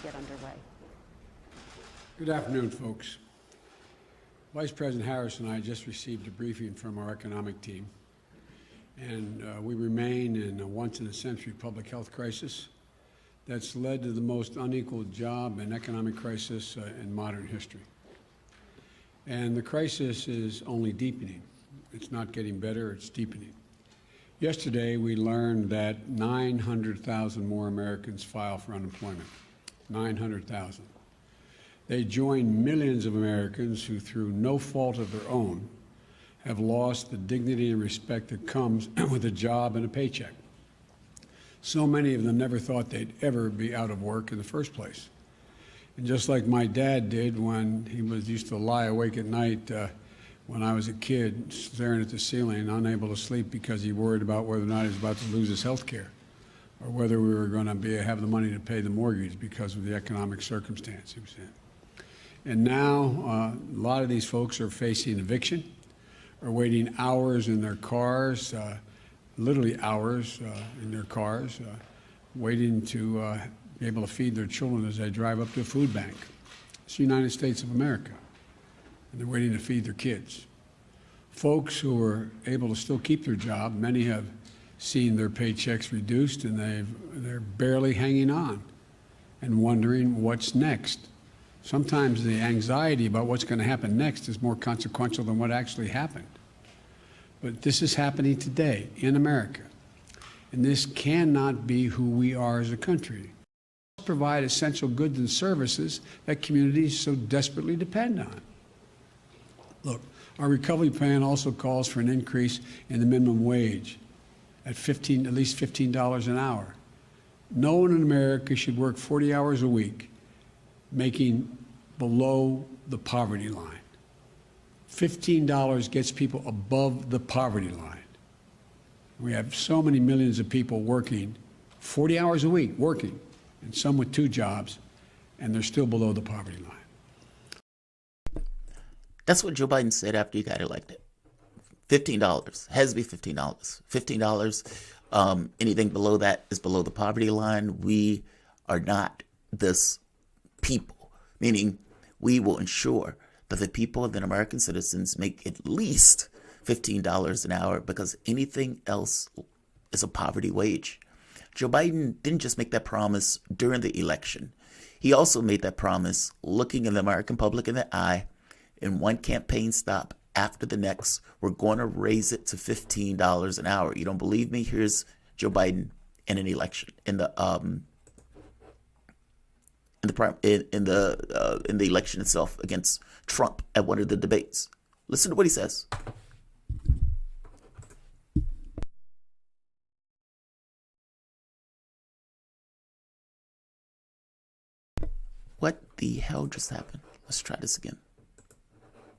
get underway. Good afternoon, folks. Vice President Harris and I just received a briefing from our economic team, and we remain in a once-in-a-century public health crisis that's led to the most unequal job and economic crisis in modern history. And the crisis is only deepening. It's not getting better, it's deepening. Yesterday, we learned that 900,000 more Americans file for unemployment. 900,000. They join millions of Americans who, through no fault of their own, have lost the dignity and respect that comes with a job and a paycheck. So many of them never thought they'd ever be out of work in the first place. And just like my dad did when he used to lie awake at night when I was a kid, staring at the ceiling, unable to sleep because he worried about whether or not he was about to lose his health care, or whether we were going to have the money to pay the mortgage because of the economic circumstance he was in. And now a lot of these folks are facing eviction, are waiting hours in their cars, literally hours in their cars, waiting to be able to feed their children as they drive up to a food bank. It's the United States of America, and they're waiting to feed their kids. Folks who are able to still keep their job, many have seen their paychecks reduced, and they're barely hanging on and wondering what's next. Sometimes the anxiety about what's going to happen next is more consequential than what actually happened. But this is happening today in America, and this cannot be who we are as a country. We must provide essential goods and services that communities so desperately depend on. Look, our recovery plan also calls for an increase in the minimum wage at least $15 an hour. No one in America should work 40 hours a week making below the poverty line. $15 gets people above the poverty line. We have so many millions of people working 40 hours a week, working, and some with 2 jobs, and they're still below the poverty line. That's what Joe Biden said after he got elected. $15 has to be $15. $15. Anything below that is below the poverty line. We are not this people, meaning we will ensure that the people, that American citizens, make at least $15 an hour, because anything else is a poverty wage. Joe Biden didn't just make that promise during the election. He also made that promise looking in the American public in the eye. In one campaign stop after the next, we're going to raise it to $15 an hour. You don't believe me? Here's Joe Biden in an election in the election itself against Trump at one of the debates. Listen to what he says. What the hell just happened? Let's try this again.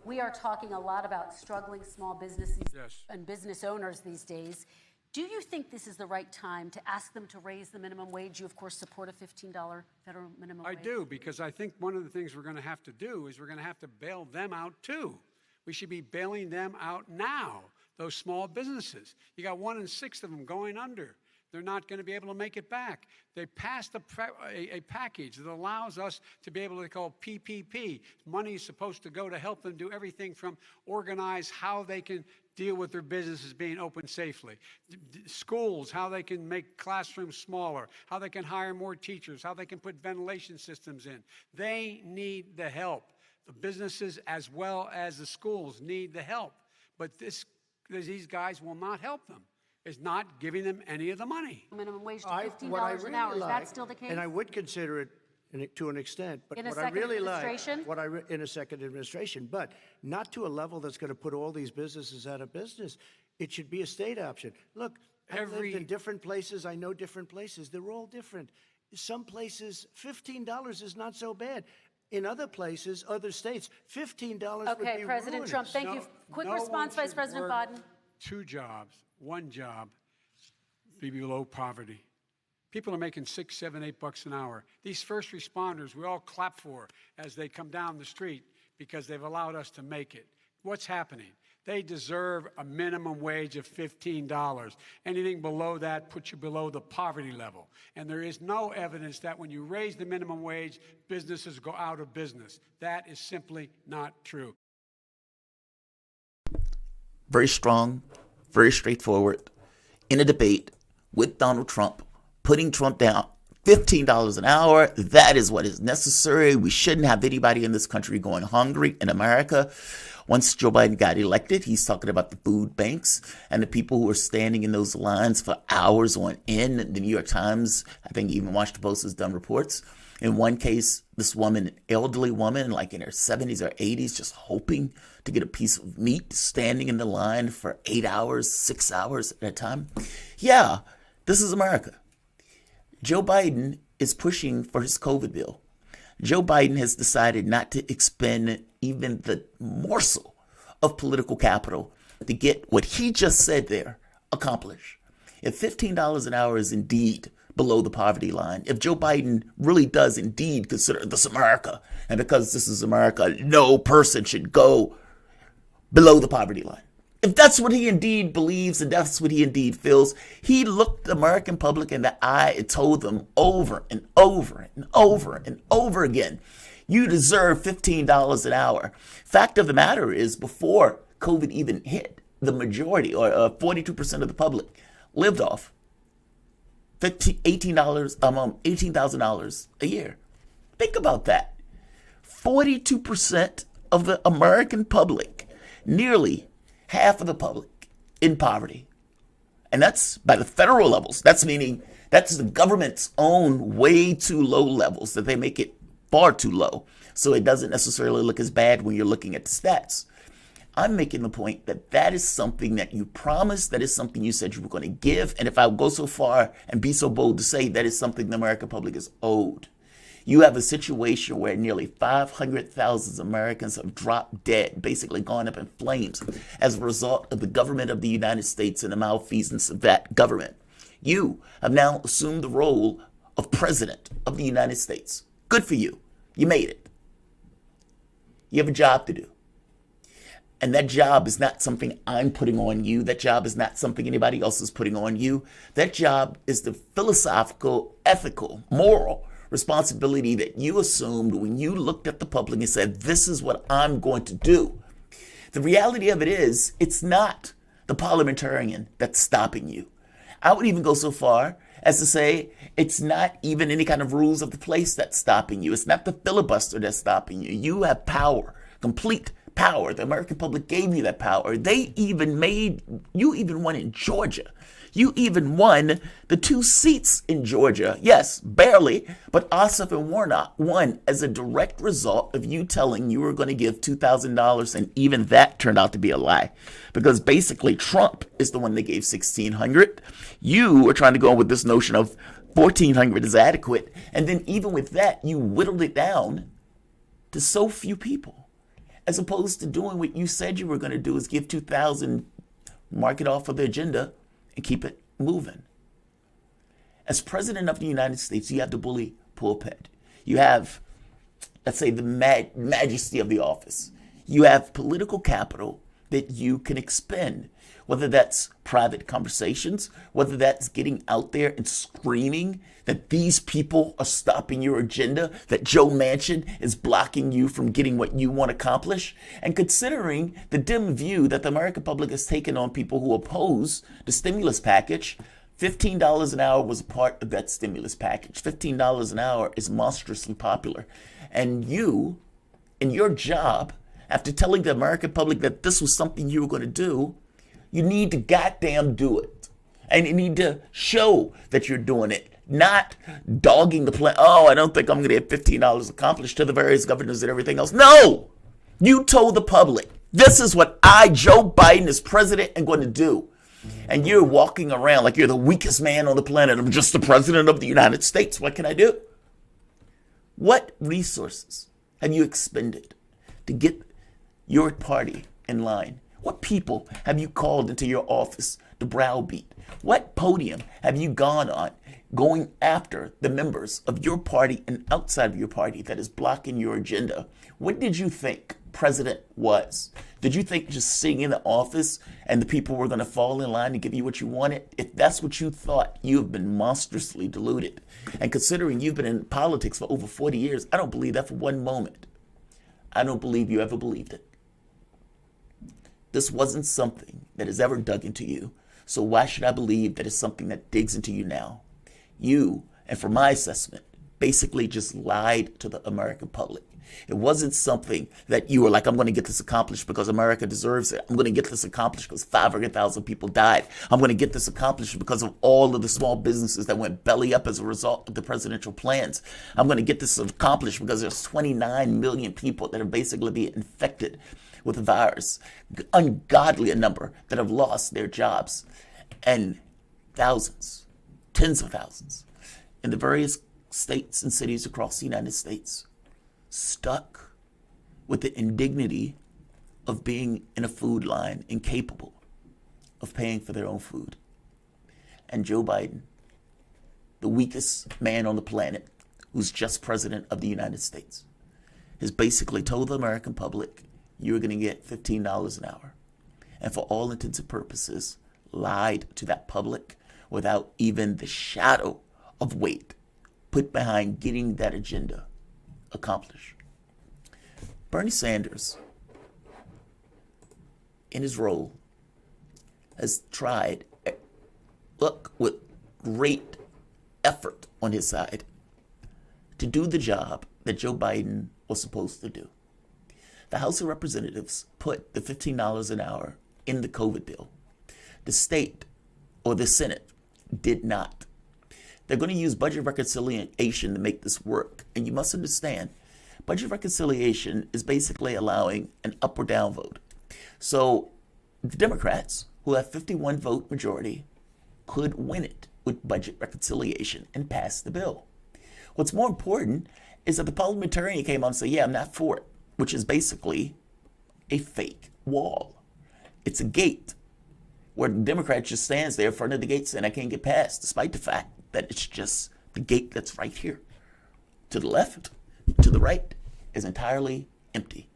We are talking a lot about struggling small businesses Yes. and business owners these days. Do you think this is the right time to ask them to raise the minimum wage? You, of course, support a $15 federal minimum wage. I do, because I think one of the things we're going to have to do is we're going to have to bail them out, too. We should be bailing them out now, those small businesses. You got 1 in 6 of them going under. They're not going to be able to make it back. They passed a package that allows us to be able to call PPP. Money is supposed to go to help them do everything from organize how they can deal with their businesses being open safely. Schools, how they can make classrooms smaller, how they can hire more teachers, how they can put ventilation systems in. They need the help. The businesses as well as the schools need the help. But these guys will not help them. Is not giving them any of the money. Minimum wage to $15 an hour. Is that still the case? And I would consider it to an extent, but In a what I second really administration? like, in a second administration, but not to a level that's going to put all these businesses out of business. It should be a state option. Look, I've lived in different places. I know different places. They're all different. Some places, $15 is not so bad. In other places, other states, $15 would be Okay, President ruinous. Trump, thank you. Quick response, Vice President Biden. 2 jobs, 1 job, be below poverty. People are making $6, $7, $8 an hour. These first responders, we all clap for as they come down the street because they've allowed us to make it. What's happening? They deserve a minimum wage of $15. Anything below that puts you below the poverty level. And there is no evidence that when you raise the minimum wage, businesses go out of business. That is simply not true. Very strong, very straightforward, in a debate with Donald Trump, putting Trump down. $15 an hour, that is what is necessary. We shouldn't have anybody in this country going hungry in America. Once Joe Biden got elected, he's talking about the food banks and the people who are standing in those lines for hours on end. The New York Times, I think even Washington Post has done reports. In one case, this woman, an elderly woman, like in her 70s or 80s, just hoping to get a piece of meat, standing in the line for 8 hours, 6 hours at a time. Yeah, this is America. Joe Biden is pushing for his COVID bill. Joe Biden has decided not to expend even the morsel of political capital to get what he just said there accomplished. If $15 an hour is indeed below the poverty line, if Joe Biden really does indeed consider this America, and because this is America, no person should go below the poverty line. If that's what he indeed believes and that's what he indeed feels, he looked the American public in the eye and told them over and over and over and over again, you deserve $15 an hour. Fact of the matter is, before COVID even hit, the majority, or 42% of the public, lived off $18,000 a year. Think about that. 42% of the American public, nearly half of the public, in poverty. And that's by the federal levels. That's meaning that's the government's own way too low levels, that they make it far too low. So it doesn't necessarily look as bad when you're looking at the stats. I'm making the point that that is something that you promised, that is something you said you were going to give. And if I go so far and be so bold to say that is something the American public is owed. You have a situation where nearly 500,000 Americans have dropped dead, basically gone up in flames as a result of the government of the United States and the malfeasance of that government. You have now assumed the role of president of the United States. Good for you. You made it. You have a job to do. And that job is not something I'm putting on you. That job is not something anybody else is putting on you. That job is the philosophical, ethical, moral responsibility that you assumed when you looked at the public and said, this is what I'm going to do. The reality of it is, it's not the parliamentarian that's stopping you. I would even go so far as to say it's not even any kind of rules of the place that's stopping you. It's not the filibuster that's stopping you. You have power, complete power. The American public gave you that power. You even won in Georgia. You even won the 2 seats in Georgia. Yes, barely, but Ossoff and Warnock won as a direct result of you telling you were going to give $2,000, and even that turned out to be a lie. Because basically Trump is the one that gave $1,600. You were trying to go with this notion of $1,400 is adequate, and then even with that, you whittled it down to so few people. As opposed to doing what you said you were going to do, is give $2,000, mark it off of the agenda, and keep it moving. As president of the United States, you have the bully pulpit. You have, let's say, the majesty of the office. You have political capital that you can expend, whether that's private conversations, whether that's getting out there and screaming that these people are stopping your agenda, that Joe Manchin is blocking you from getting what you want to accomplish, and considering the dim view that the American public has taken on people who oppose the stimulus package. $15 an hour was a part of that stimulus package. $15 an hour is monstrously popular. And you, in your job, after telling the American public that this was something you were going to do, you need to goddamn do it. And you need to show that you're doing it. Not dogging the plan. Oh, I don't think I'm going to get $15 accomplished to the various governors and everything else. No! You told the public, this is what I, Joe Biden, as president, am going to do. And you're walking around like you're the weakest man on the planet. I'm just the president of the United States. What can I do? What resources have you expended to get your party in line? What people have you called into your office to browbeat? What podium have you gone on going after the members of your party and outside of your party that is blocking your agenda? What did you think president was? Did you think just sitting in the office and the people were going to fall in line to give you what you wanted? If that's what you thought, you have been monstrously deluded. And considering you've been in politics for over 40 years, I don't believe that for one moment. I don't believe you ever believed it. This wasn't something that has ever dug into you. So why should I believe that it's something that digs into you now? You, and from my assessment, basically just lied to the American public. It wasn't something that you were like, I'm going to get this accomplished because America deserves it. I'm going to get this accomplished because 500,000 people died. I'm going to get this accomplished because of all of the small businesses that went belly up as a result of the presidential plans. I'm going to get this accomplished because there's 29 million people that are basically being infected with the virus. Ungodly a number that have lost their jobs. And thousands, tens of thousands, in the various states and cities across the United States, stuck with the indignity of being in a food line, incapable of paying for their own food. And Joe Biden, the weakest man on the planet, who's just president of the United States, has basically told the American public, you're going to get $15 an hour. And for all intents and purposes, lied to that public without even the shadow of weight put behind getting that agenda accomplished. Bernie Sanders, in his role, has tried, look, with great effort on his side, to do the job that Joe Biden was supposed to do. The House of Representatives put the $15 an hour in the COVID bill. The state or the Senate did not. They're going to use budget reconciliation to make this work. And you must understand, budget reconciliation is basically allowing an up or down vote. So the Democrats, who have 51 vote majority, could win it with budget reconciliation and pass the bill. What's more important is that the parliamentarian came on and said, yeah, I'm not for it, which is basically a fake wall. It's a gate where the Democrat just stands there in front of the gate saying, I can't get past, despite the fact that it's just the gate that's right here. To the left, to the right, is entirely empty.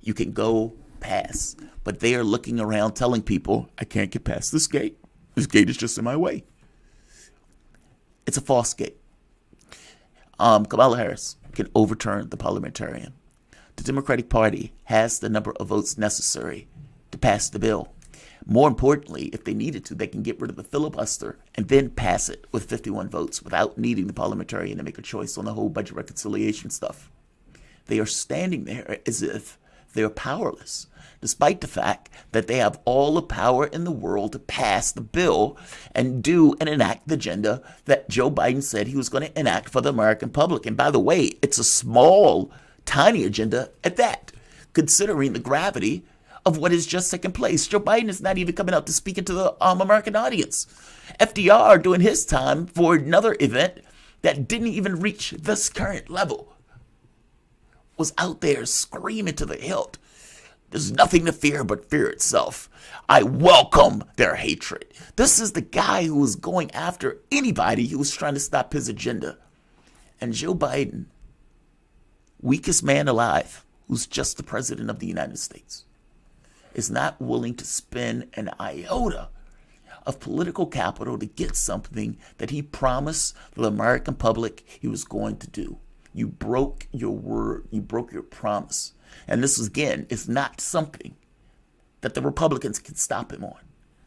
You can go past, but they are looking around telling people, I can't get past this gate. This gate is just in my way. It's a false gate. Kamala Harris can overturn the parliamentarian. The Democratic Party has the number of votes necessary to pass the bill. More importantly, if they needed to, they can get rid of the filibuster and then pass it with 51 votes without needing the parliamentarian to make a choice on the whole budget reconciliation stuff. They are standing there as if they're powerless, despite the fact that they have all the power in the world to pass the bill and do and enact the agenda that Joe Biden said he was going to enact for the American public. And by the way, it's a small, tiny agenda at that, considering the gravity of what has just taken place. Joe Biden is not even coming out to speak into the American audience. FDR, during his time for another event that didn't even reach this current level, was out there screaming to the hilt, there's nothing to fear but fear itself. I welcome their hatred. This is the guy who was going after anybody who was trying to stop his agenda. And Joe Biden, weakest man alive, who's just the president of the United States, is not willing to spend an iota of political capital to get something that he promised the American public he was going to do. You broke your word. You broke your promise. And this, again, is not something that the Republicans can stop him on.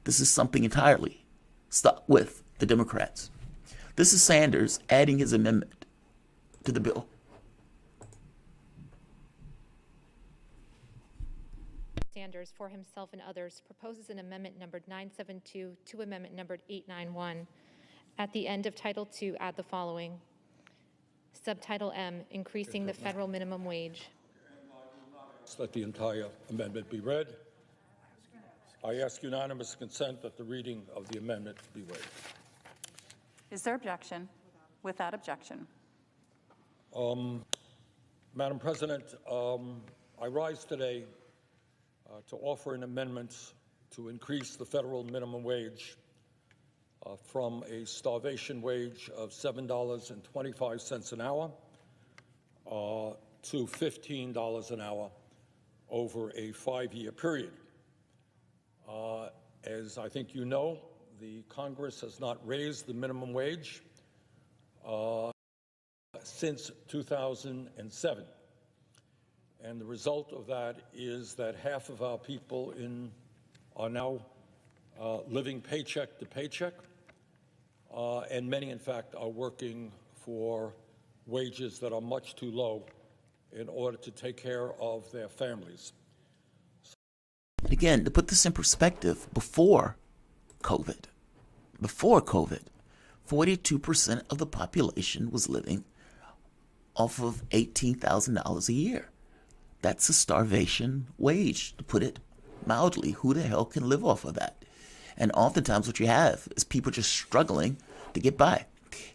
This is something entirely stuck with the Democrats. This is Sanders adding his amendment to the bill. Sanders, for himself and others, proposes an amendment numbered 972 to amendment numbered 891. At the end of Title II, add the following. Subtitle M, increasing the federal minimum wage. Let the entire amendment be read. I ask unanimous consent that the reading of the amendment be waived. Is there objection? Without objection. Madam President, I rise today to offer an amendment to increase the federal minimum wage from a starvation wage of $7.25 an hour to $15 an hour over a 5-year period. As I think you know, the Congress has not raised the minimum wage since 2007. And the result of that is that half of our people are now living paycheck to paycheck, and many, in fact, are working for wages that are much too low in order to take care of their families. Again, to put this in perspective, before COVID, 42% of the population was living off of $18,000 a year. That's a starvation wage, to put it mildly. Who the hell can live off of that? And oftentimes what you have is people just struggling to get by.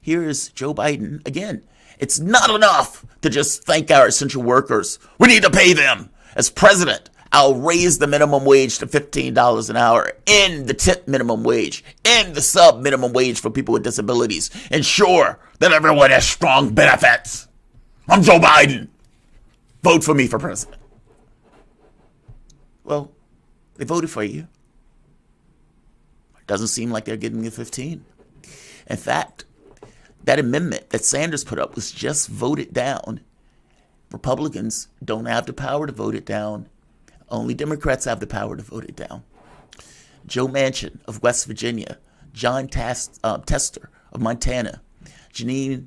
Here is Joe Biden again. It's not enough to just thank our essential workers. We need to pay them. As president, I'll raise the minimum wage to $15 an hour, end the tip minimum wage, end the sub minimum wage for people with disabilities, ensure that everyone has strong benefits. I'm Joe Biden. Vote for me for president. Well, they voted for you. It doesn't seem like they're getting you 15. In fact, that amendment that Sanders put up was just voted down. Republicans don't have the power to vote it down. Only Democrats have the power to vote it down. Joe Manchin of West Virginia, John Tester of Montana, Janine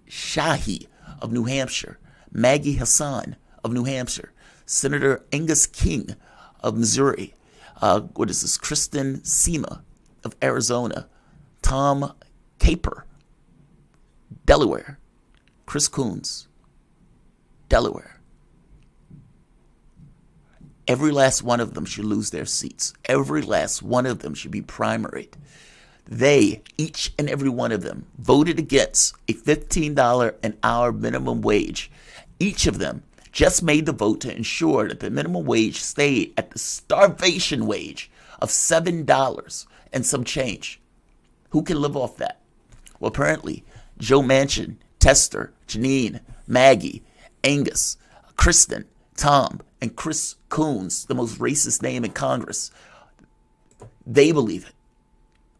Shahi of New Hampshire, Maggie Hassan of New Hampshire, Senator Angus King of Missouri, Kristen Sima of Arizona, Tom Caper, Delaware, Chris Coons, Delaware. Every last one of them should lose their seats. Every last one of them should be primaried. They, each and every one of them, voted against a $15 an hour minimum wage. Each of them just made the vote to ensure that the minimum wage stayed at the starvation wage of $7 and some change. Who can live off that? Well, apparently, Joe Manchin, Tester, Janine, Maggie, Angus, Kristen, Tom, and Chris Coons, the most racist name in Congress, they believe it.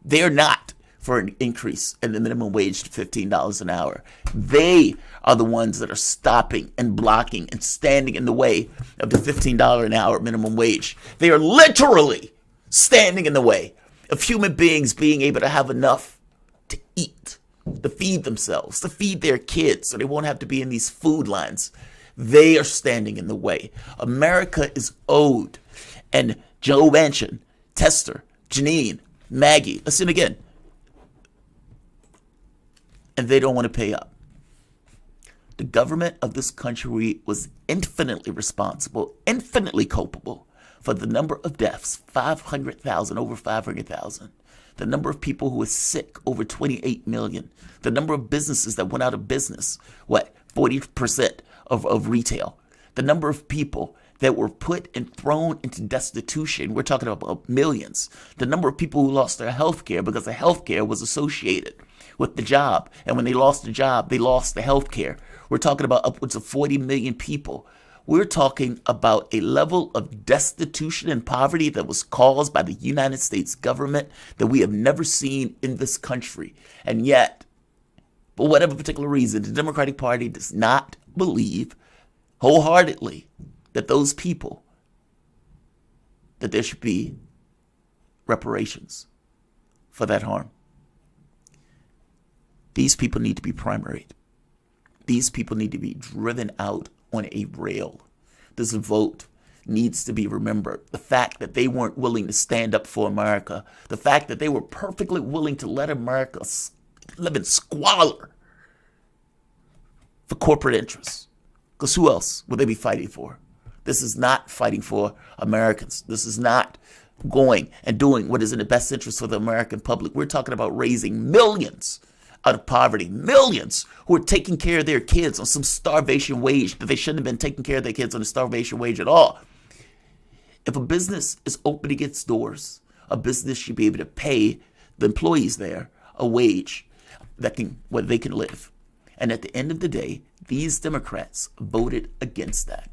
They're not for an increase in the minimum wage to $15 an hour. They are the ones that are stopping and blocking and standing in the way of the $15 an hour minimum wage. They are literally standing in the way of human beings being able to have enough to eat, to feed themselves, to feed their kids so they won't have to be in these food lines. They are standing in the way. America is owed. And Joe Manchin, Tester, Janine, Maggie, listen again. And they don't want to pay up. The government of this country was infinitely responsible, infinitely culpable for the number of deaths, 500,000, over 500,000. The number of people who were sick, over 28 million. The number of businesses that went out of business, 40% of retail. The number of people that were put and thrown into destitution, we're talking about millions. The number of people who lost their health care because the health care was associated with the job. And when they lost the job, they lost the health care. We're talking about upwards of 40 million people. We're talking about a level of destitution and poverty that was caused by the United States government that we have never seen in this country. And yet, for whatever particular reason, the Democratic Party does not believe wholeheartedly that those people, that there should be reparations for that harm. These people need to be primaried. These people need to be driven out on a rail. This vote needs to be remembered. The fact that they weren't willing to stand up for America, the fact that they were perfectly willing to let America live in squalor for corporate interests. Because who else would they be fighting for? This is not fighting for Americans. This is not going and doing what is in the best interest for the American public. We're talking about raising millions out of poverty, millions who are taking care of their kids on some starvation wage that they shouldn't have been taking care of their kids on a starvation wage at all. If a business is opening its doors, a business should be able to pay the employees there a wage where they can live. And at the end of the day, these Democrats voted against that.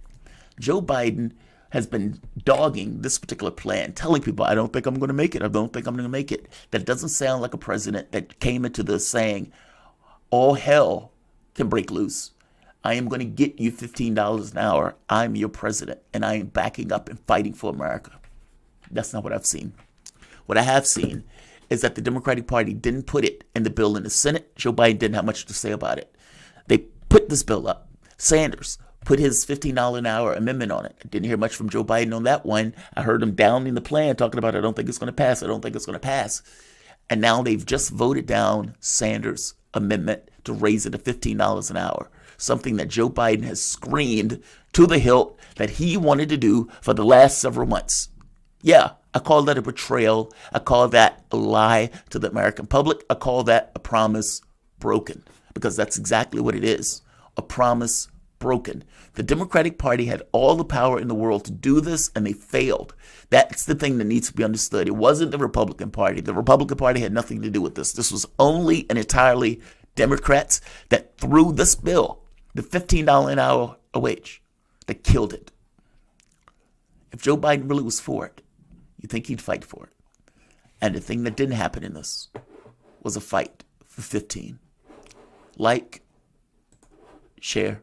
Joe Biden has been dogging this particular plan, telling people, I don't think I'm going to make it. I don't think I'm going to make it. That doesn't sound like a president that came into this saying, all hell can break loose. I am going to get you $15 an hour. I'm your president, and I am backing up and fighting for America. That's not what I've seen. What I have seen is that the Democratic Party didn't put it in the bill in the Senate. Joe Biden didn't have much to say about it. They put this bill up. Sanders put his $15 an hour amendment on it. I didn't hear much from Joe Biden on that one. I heard him downing the plan, talking about, I don't think it's going to pass. I don't think it's going to pass. And now they've just voted down Sanders' amendment to raise it to $15 an hour, something that Joe Biden has screamed to the hilt that he wanted to do for the last several months. Yeah, I call that a betrayal. I call that a lie to the American public. I call that a promise broken, because that's exactly what it is, a promise broken. The Democratic Party had all the power in the world to do this, and they failed. That's the thing that needs to be understood. It wasn't the Republican Party. The Republican Party had nothing to do with this. This was only and entirely Democrats that threw this bill, the $15 an hour wage, that killed it. If Joe Biden really was for it, you think he'd fight for it. And the thing that didn't happen in this was a fight for 15. Like, share,